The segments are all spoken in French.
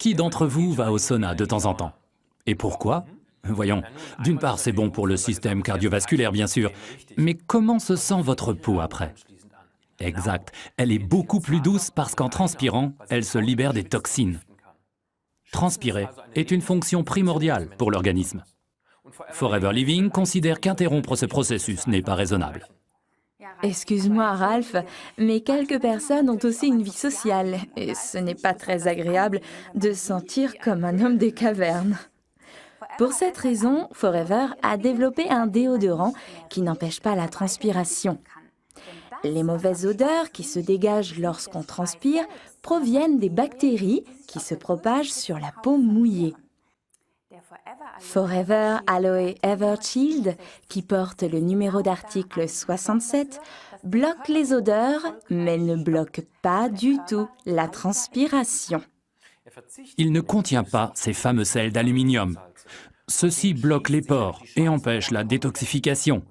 Qui d'entre vous va au sauna de temps en temps? Et pourquoi? Voyons, d'une part c'est bon pour le système cardiovasculaire bien sûr, mais comment se sent votre peau après? Exact, elle est beaucoup plus douce parce qu'en transpirant, elle se libère des toxines. Transpirer est une fonction primordiale pour l'organisme. Forever Living considère qu'interrompre ce processus n'est pas raisonnable. Excuse-moi, Ralph, mais quelques personnes ont aussi une vie sociale et ce n'est pas très agréable de se sentir comme un homme des cavernes. Pour cette raison, Forever a développé un déodorant qui n'empêche pas la transpiration. Les mauvaises odeurs qui se dégagent lorsqu'on transpire proviennent des bactéries qui se propagent sur la peau mouillée. Forever Aloe Evershield, qui porte le numéro d'article 67, bloque les odeurs, mais ne bloque pas du tout la transpiration. Il ne contient pas ces fameux sels d'aluminium. Ceux-ci bloquent les pores et empêchent la détoxification.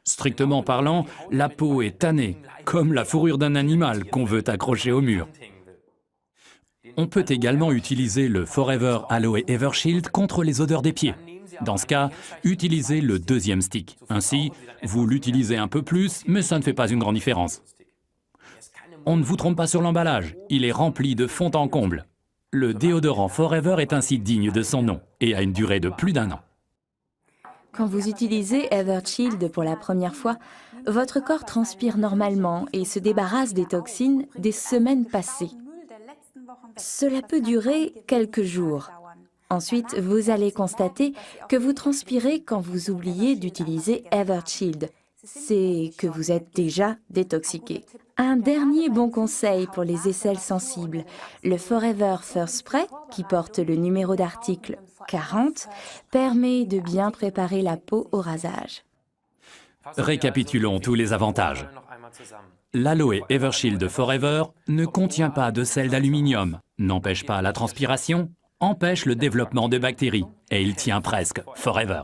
Strictement parlant, la peau est tannée, comme la fourrure d'un animal qu'on veut accrocher au mur. On peut également utiliser le Forever Aloe Evershield contre les odeurs des pieds. Dans ce cas, utilisez le deuxième stick. Ainsi, vous l'utilisez un peu plus, mais ça ne fait pas une grande différence. On ne vous trompe pas sur l'emballage, il est rempli de fond en comble. Le déodorant Forever est ainsi digne de son nom et a une durée de plus d'1 an. Quand vous utilisez Evershield pour la première fois, votre corps transpire normalement et se débarrasse des toxines des semaines passées. Cela peut durer quelques jours. Ensuite, vous allez constater que vous transpirez quand vous oubliez d'utiliser Evershield. C'est que vous êtes déjà détoxiqué. Un dernier bon conseil pour les aisselles sensibles, le Forever First Spray, qui porte le numéro d'article 40, permet de bien préparer la peau au rasage. Récapitulons tous les avantages. L'Aloe Evershield Forever ne contient pas de sel d'aluminium, n'empêche pas la transpiration, empêche le développement de bactéries et il tient presque forever.